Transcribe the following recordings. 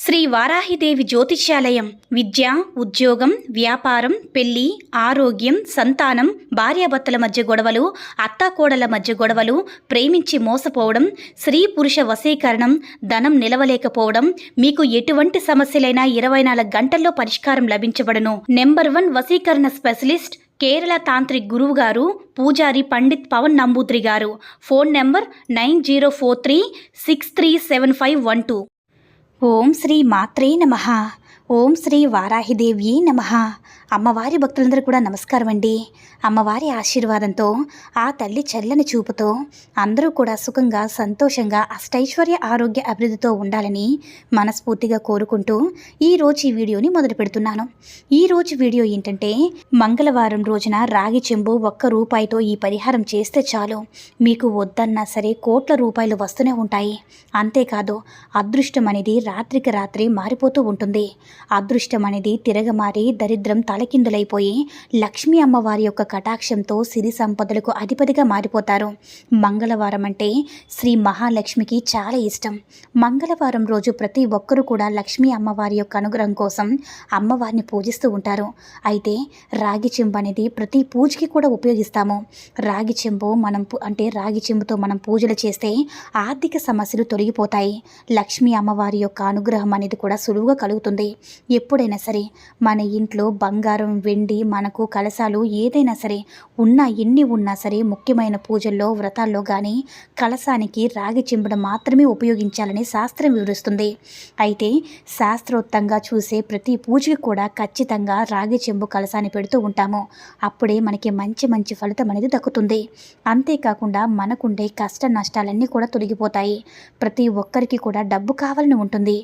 శ్రీ వారాహిదేవి జ్యోతిష్యాలయం విద్య, ఉద్యోగం, వ్యాపారం, పెళ్లి, ఆరోగ్యం, సంతానం, భార్యాభర్తల మధ్య గొడవలు, అత్తాకోడల మధ్య గొడవలు, ప్రేమించి మోసపోవడం, స్త్రీ పురుష వశీకరణం, ధనం నిలవలేకపోవడం, మీకు ఎటువంటి సమస్యలైనా 24 గంటల్లో పరిష్కారం లభించబడును. నెంబర్ 1 వశీకరణ స్పెషలిస్ట్ కేరళ తాంత్రిక్ గురువు గారు పూజారి పండిత్ పవన్ నంబూద్రి గారు. Phone number 9043637512. ఓం శ్రీ మాత్రే నమః. ఓం శ్రీ వారాహిదేవి నమః. అమ్మవారి భక్తులందరూ కూడా నమస్కారం అండి. అమ్మవారి ఆశీర్వాదంతో, ఆ తల్లి చల్లని చూపుతో అందరూ కూడా సుఖంగా, సంతోషంగా, అష్టైశ్వర్య, ఆరోగ్య అభివృద్ధితో ఉండాలని మనస్ఫూర్తిగా కోరుకుంటూ ఈరోజు ఈ వీడియోని మొదలు పెడుతున్నాను. ఈరోజు వీడియో ఏంటంటే, మంగళవారం రోజున రాగి చెంబు 1 రూపాయితో ఈ పరిహారం చేస్తే చాలు, మీకు వద్దన్నా సరే కోట్ల రూపాయలు వస్తూనే ఉంటాయి. అంతేకాదు, అదృష్టం అనేది రాత్రికి రాత్రి మారిపోతూ ఉంటుంది. అదృష్టం అనేది తిరగమారి దరిద్రం తలకిందులైపోయి లక్ష్మీ అమ్మవారి యొక్క కటాక్షంతో సిరి సంపదలకు అధిపతిగా మారిపోతారు. మంగళవారం అంటే శ్రీ మహాలక్ష్మికి చాలా ఇష్టం. మంగళవారం రోజు ప్రతి ఒక్కరూ కూడా లక్ష్మీ అమ్మవారి యొక్క అనుగ్రహం కోసం అమ్మవారిని పూజిస్తూ ఉంటారు. అయితే రాగి చెంబు అనేది ప్రతి పూజకి కూడా ఉపయోగిస్తాము. రాగి చెంబు రాగి చెంబుతో మనం పూజలు చేస్తే ఆర్థిక సమస్యలు తొలగిపోతాయి. లక్ష్మీ అమ్మవారి యొక్క అనుగ్రహం అనేది కూడా సులువుగా కలుగుతుంది. ఎప్పుడైనా సరే మన ఇంట్లో బంగారం, వెండి, మనకు కలశాలు ఏదైనా సరే ఎన్ని ఉన్నా సరే ముఖ్యమైన పూజల్లో, వ్రతాల్లో కానీ కలశానికి రాగి చెంబును మాత్రమే ఉపయోగించాలని శాస్త్రం వివరిస్తుంది. అయితే శాస్త్రోక్తంగా చూసే ప్రతి పూజకి కూడా ఖచ్చితంగా రాగి చెంబు కలశాన్ని పెడుతూ ఉంటాము. అప్పుడే మనకి మంచి ఫలితం అనేది దక్కుతుంది. అంతేకాకుండా మనకుండే కష్ట నష్టాలన్నీ కూడా తొలగిపోతాయి. ప్రతి ఒక్కరికి కూడా డబ్బు కావాలని ఉంటుంది.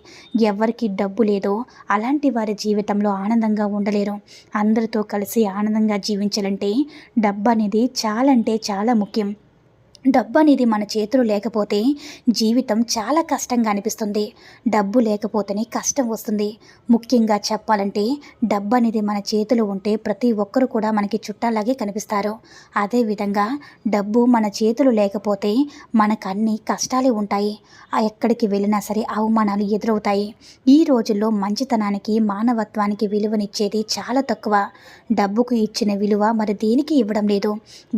ఎవరికి డబ్బు లేదో అలాంటి వారి జీవితంలో ఆనందంగా ఉండలేరు. అందరితో కలిసి ఆనందంగా జీవించాలంటే డబ్బు అనేది చాలా ముఖ్యం. డబ్బు అనేది మన చేతిలో లేకపోతే జీవితం చాలా కష్టంగా అనిపిస్తుంది. డబ్బు లేకపోతేనే కష్టం వస్తుంది. ముఖ్యంగా చెప్పాలంటే డబ్బు అనేది మన చేతిలో ఉంటే ప్రతి ఒక్కరు కూడా మనకి చుట్టాలాగే కనిపిస్తారు. అదేవిధంగా డబ్బు మన చేతులు లేకపోతే మనకు అన్ని కష్టాలే ఉంటాయి. ఎక్కడికి వెళ్ళినా సరే అవమానాలు ఎదురవుతాయి. ఈ రోజుల్లో మంచితనానికి, మానవత్వానికి విలువనిచ్చేది చాలా తక్కువ. డబ్బుకు ఇచ్చిన విలువ మరి దేనికి ఇవ్వడం లేదు.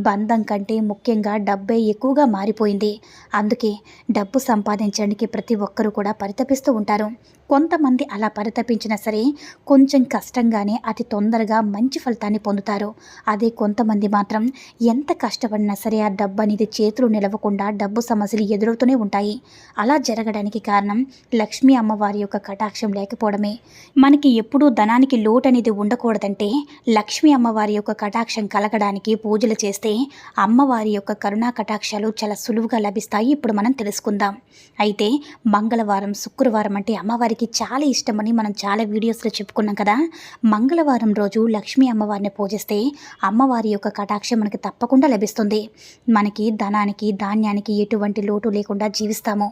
బంధం కంటే ముఖ్యంగా డబ్బే ఎక్కువగా మారిపోయింది. అందుకే డబ్బు సంపాదించడానికి ప్రతి ఒక్కరూ కూడా పరితపిస్తూ ఉంటారు. కొంతమంది అలా పరితపించినా సరే కొంచెం కష్టంగానే అతి తొందరగా మంచి ఫలితాన్ని పొందుతారు. అదే కొంతమంది మాత్రం ఎంత కష్టపడినా సరే ఆ డబ్బు అనేది చేతులు నిలవకుండా డబ్బు సమస్యలు ఎదురవుతూనే ఉంటాయి. అలా జరగడానికి కారణం లక్ష్మీ అమ్మవారి యొక్క కటాక్షం లేకపోవడమే. మనకి ఎప్పుడూ ధనానికి లోటు అనేది ఉండకూడదంటే లక్ష్మీ అమ్మవారి యొక్క కటాక్షం కలగడానికి పూజలు చేస్తే అమ్మవారి యొక్క కరుణా కటాక్షాలు చాలా సులువుగా లభిస్తాయి. ఇప్పుడు మనం తెలుసుకుందాం. అయితే మంగళవారం, శుక్రవారం అంటే అమ్మవారికి చాలా ఇష్టమని మనం చాలా వీడియోస్లో చెప్పుకున్నాం కదా. మంగళవారం రోజు లక్ష్మీ అమ్మవారిని పూజిస్తే అమ్మవారి యొక్క కటాక్షం మనకి తప్పకుండా లభిస్తుంది. మనకి ధనానికి, ధాన్యానికి ఎటువంటి లోటు లేకుండా జీవిస్తాము.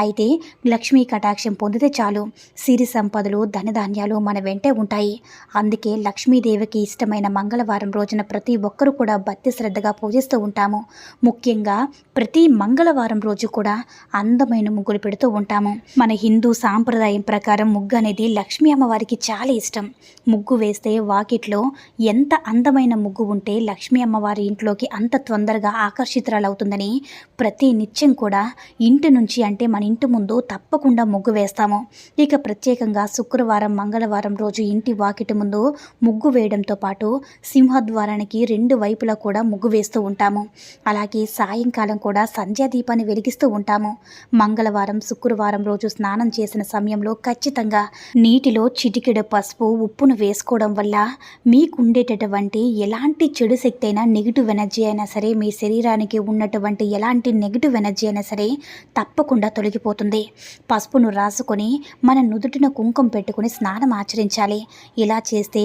అయితే లక్ష్మీ కటాక్షం పొందితే చాలు సిరి సంపదలు, ధనధాన్యాలు మన వెంటే ఉంటాయి. అందుకే లక్ష్మీదేవికి ఇష్టమైన మంగళవారం రోజున ప్రతి ఒక్కరూ కూడా భక్తి శ్రద్ధగా పూజిస్తూ ఉంటాము. ముఖ్యంగా ప్రతి మంగళవారం రోజు కూడా అందమైన ముగ్గులు పెడుతూ ఉంటాము. మన హిందూ సాంప్రదాయం ప్రకారం ముగ్గు అనేది లక్ష్మీ అమ్మవారికి చాలా ఇష్టం. ముగ్గు వేస్తే వాకిట్లో ఎంత అందమైన ముగ్గు ఉంటే లక్ష్మీ అమ్మవారి ఇంట్లోకి అంత తొందరగా ఆకర్షితురాలవుతుందని ప్రతి నిత్యం కూడా ఇంటి నుంచి అంటే మన ఇంటి ముందు తప్పకుండా ముగ్గు వేస్తాము. ఇక ప్రత్యేకంగా శుక్రవారం, మంగళవారం రోజు ఇంటి వాకిటి ముందు ముగ్గు వేయడంతో పాటు సింహద్వారానికి 2 వైపులా కూడా ముగ్గు వేస్తూ ఉంటాము. అలాగే సాయంకాలం కూడా సంధ్యాదీపాన్ని వెలిగిస్తూ ఉంటాము. మంగళవారం, శుక్రవారం రోజు స్నానం చేసిన సమయంలో ఖచ్చితంగా నీటిలో చిటికెడు పసుపు, ఉప్పును వేసుకోవడం వల్ల మీకుండేటటువంటి ఎలాంటి చెడు శక్తి అయినా, నెగిటివ్ ఎనర్జీ అయినా సరే, మీ శరీరానికి ఉన్నటువంటి ఎలాంటి నెగిటివ్ ఎనర్జీ అయినా సరే తప్పకుండా తొలగిపోతుంది. పసుపును రాసుకొని మన నుదుటిన కుంకుమ పెట్టుకుని స్నానం ఆచరించాలి. ఇలా చేస్తే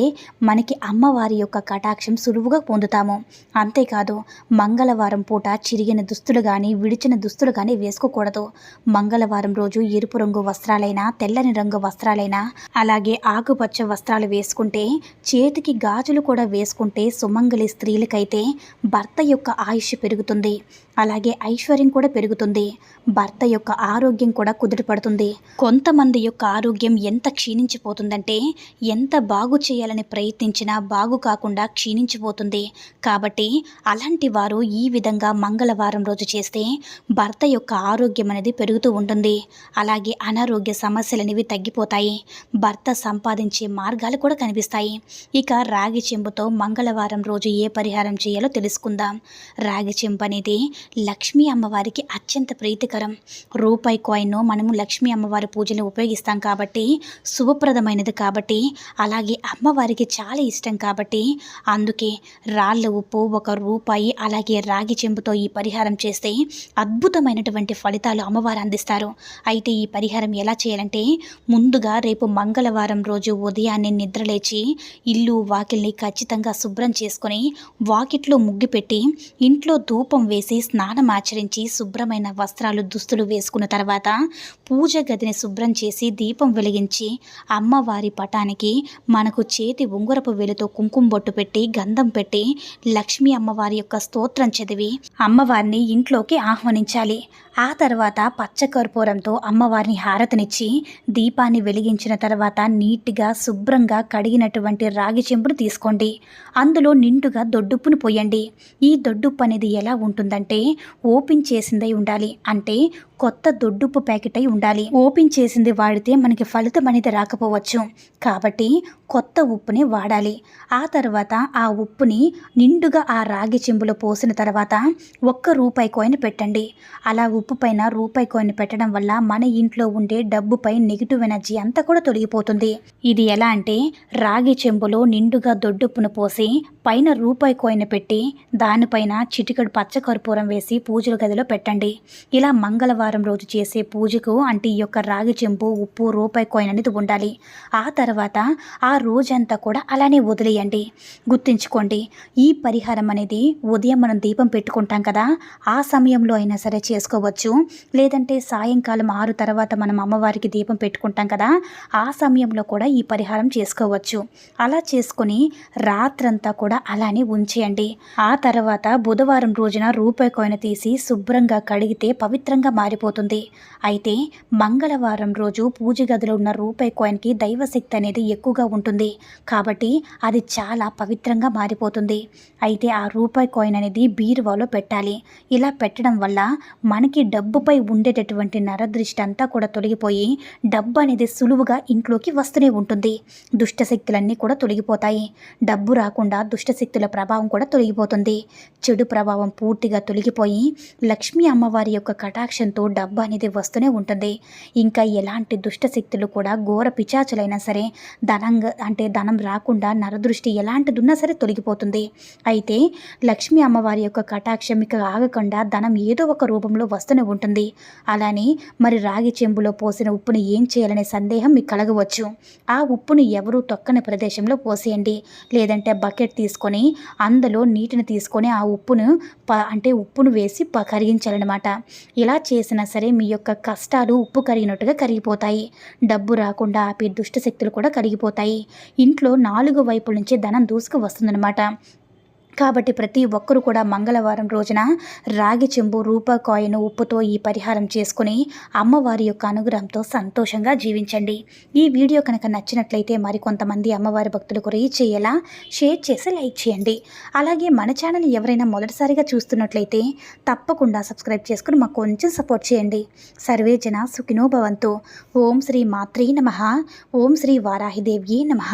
మనకి అమ్మవారి యొక్క కటాక్షం సులువుగా పొందుతాము. అంతేకాదు, మంగళవారం పూట చిరిగిన దుస్తులు కానీ, విడిచిన దుస్తులు కానీ వేసుకోకూడదు. మంగళవారం రోజు ఎరుపు రంగు వస్త్రాలైనా, తెల్ల తెల్లని రంగు వస్త్రాలైనా అలాగే ఆకుపచ్చ వస్త్రాలు వేసుకుంటే, చేతికి గాజులు కూడా వేసుకుంటే సుమంగళి స్త్రీలకైతే భర్త యొక్క ఆయుష్ పెరుగుతుంది, అలాగే ఐశ్వర్యం కూడా పెరుగుతుంది, భర్త యొక్క ఆరోగ్యం కూడా కుదుటపడుతుంది. కొంతమంది యొక్క ఆరోగ్యం ఎంత క్షీణించిపోతుందంటే ఎంత బాగు చేయాలని ప్రయత్నించినా బాగు కాకుండా క్షీణించిపోతుంది. కాబట్టి అలాంటి వారు ఈ విధంగా మంగళవారం రోజు చేస్తే భర్త యొక్క ఆరోగ్యం అనేది పెరుగుతూ ఉంటుంది, అలాగే అనారోగ్య సమస్యలు అనేవి తగ్గిపోతాయి, భర్త సంపాదించే మార్గాలు కూడా కనిపిస్తాయి. ఇక రాగి చెంబుతో మంగళవారం రోజు ఏ పరిహారం చేయాలో తెలుసుకుందాం. రాగి చెంబు అనేది లక్ష్మీ అమ్మవారికి అత్యంత ప్రీతికరం. రూపాయి కాయిన్ను మనము లక్ష్మీ అమ్మవారి పూజలో ఉపయోగిస్తాం కాబట్టి శుభప్రదమైనది, కాబట్టి అలాగే అమ్మవారికి చాలా ఇష్టం కాబట్టి అందుకే రాళ్ళ ఉప్పు 1 రూపాయి అలాగే రాగి చెంబుతో ఈ పరిహారం చేస్తే అద్భుతమైనటువంటి ఫలితాలు అమ్మవారు అందిస్తారు. అయితే ఈ పరిహారం ఎలా చేయాలంటే, ముందుగా రేపు మంగళవారం రోజు ఉదయాన్నే నిద్రలేచి ఇల్లు వాకిల్ని ఖచ్చితంగా శుభ్రం చేసుకొని వాకిట్లో ముగ్గు పెట్టి ఇంట్లో ధూపం వేసి స్నానం ఆచరించి శుభ్రమైన వస్త్రాలు దుస్తులు వేసుకున్న తర్వాత పూజ గదిని శుభ్రం చేసి దీపం వెలిగించి అమ్మవారి పటానికి మనకు చేతి ఉంగరపు వేలుతో కుంకుమ బొట్టు పెట్టి గంధం పెట్టి లక్ష్మీ అమ్మవారి యొక్క స్తోత్రం చదివి అమ్మవారిని ఇంట్లోకి ఆహ్వానించాలి. ఆ తర్వాత పచ్చకర్పూరంతో అమ్మవారిని హారతినిచ్చి దీపాన్ని వెలిగించిన తర్వాత నీట్గా శుభ్రంగా కడిగినటువంటి రాగి చెంబును తీసుకోండి. అందులో నిండుగా దొడ్డుప్పును పోయండి. ఈ దొడ్డుప్పు అనేది ఎలా ఉంటుందంటే ఓపెన్ చేసిందై ఉండాలి, అంటే కొత్త దొడ్డుప్పు ప్యాకెట్ అయి ఉండాలి. ఓపెన్ చేసింది వాడితే మనకి ఫలితం అనేది రాకపోవచ్చు, కాబట్టి కొత్త ఉప్పుని వాడాలి. ఆ తర్వాత ఆ ఉప్పుని నిండుగా ఆ రాగి చెంబులో పోసిన తర్వాత 1 రూపాయి కాయిన్ పెట్టండి. అలా ఉప్పు పైన రూపాయి కాయిన్ పెట్టడం వల్ల మన ఇంట్లో ఉండే డబ్బుపై నెగిటివ్ ఎనర్జీ అంతా కూడా తొలగిపోతుంది. ఇది ఎలా అంటే, రాగి చెంబులో నిండుగా దొడ్డుప్పును పోసి పైన రూపాయి కాయిన్ పెట్టి దానిపైన చిటికెడు పచ్చకర్పూరం వేసి పూజల గదిలో పెట్టండి. ఇలా మంగళవారం రోజు చేసే పూజకు అంటే ఈ యొక్క రాగి చెంబు ఉప్పు రూపాయి కాయిన్ అనేది ఉండాలి. ఆ తర్వాత ఆ రోజంతా కూడా అలానే వదిలేయండి. గుర్తుంచుకోండి, ఈ పరిహారం అనేది ఉదయం మనం దీపం పెట్టుకుంటాం కదా, ఆ సమయంలో అయినా సరే చేసుకోవచ్చు, లేదంటే సాయంకాలం 6 తర్వాత మనం అమ్మవారికి దీపం పెట్టుకుంటాం కదా, ఆ సమయంలో కూడా ఈ పరిహారం చేసుకోవచ్చు. అలా చేసుకొని రాత్రంతా కూడా అలానే ఉంచేయండి. ఆ తర్వాత బుధవారం రోజున రూపాయి కాయిన్ తీసి శుభ్రంగా కడిగితే పవిత్రంగా మారిపోతుంది. అయితే మంగళవారం రోజు పూజ గదిలో ఉన్న రూపాయి కాయిన్కి దైవశక్తి అనేది ఎక్కువగా ఉంటుంది, కాబట్టి అది చాలా పవిత్రంగా మారిపోతుంది. అయితే ఆ రూపాయి కాయిన్ అనేది బీరువాలో పెట్టాలి. ఇలా పెట్టడం వల్ల మనకి డబ్బుపై ఉండేటటువంటి నరదృష్టి అంతా కూడా తొలగిపోయి డబ్బు అనేది సులువుగా ఇంట్లోకి వస్తూనే ఉంటుంది. దుష్టశక్తులన్నీ కూడా తొలగిపోతాయి. డబ్బు రాకుండా దుష్టశక్తుల ప్రభావం కూడా తొలగిపోతుంది. చెడు ప్రభావం పూర్తిగా తొలగిపోయి లక్ష్మీ అమ్మవారి యొక్క కటాక్షంతో డబ్బు అనేది వస్తూనే ఉంటుంది. ఇంకా ఎలాంటి దుష్టశక్తులు కూడా ఘోర పిచాచులైనా సరే ధనం రాకుండా నరదృష్టి ఎలాంటిది ఉన్నా సరే తొలగిపోతుంది. అయితే లక్ష్మీ అమ్మవారి యొక్క కటాక్షం ఇక ఆగకుండా ధనం ఏదో ఒక రూపంలో వస్తూనే ఉంటుంది. అలానే మరి రాగి చెంబులో పోసిన ఉప్పుని ఏం చేయాలనే సందేహం మీకు కలగవచ్చు. ఆ ఉప్పును ఎవరూ తొక్కని ప్రదేశంలో పోసేయండి, లేదంటే బకెట్ తీసుకొని అందులో నీటిని తీసుకొని ఆ ఉప్పును వేసి కరిగించాలన్నమాట. ఇలా చేసినా సరే మీ యొక్క కష్టాలు ఉప్పు కరిగినట్టుగా కరిగిపోతాయి. డబ్బు రాకుండా ఆపే దుష్టశక్తులు కూడా కరిగిపోతాయి. ఇంట్లో 4 వైపుల నుంచి ధనం దూసుకు వస్తుందన్నమాట. కాబట్టి ప్రతి ఒక్కరూ కూడా మంగళవారం రోజున రాగి చెంబు రూపాయి కాయిన్ ఉప్పుతో ఈ పరిహారం చేసుకుని అమ్మవారి యొక్క అనుగ్రహంతో సంతోషంగా జీవించండి. ఈ వీడియో కనుక నచ్చినట్లయితే మరికొంతమంది అమ్మవారి భక్తులకు రీచ్ అయ్యేలా షేర్ చేసి లైక్ చేయండి. అలాగే మన ఛానల్ ఎవరైనా మొదటిసారిగా చూస్తున్నట్లయితే తప్పకుండా సబ్స్క్రైబ్ చేసుకుని మాకు కొంచెం సపోర్ట్ చేయండి. సర్వే జన సుఖినో భవంతు. ఓం శ్రీ మాత్రే నమః. ఓం శ్రీ వారాహిదేవ్యే నమః.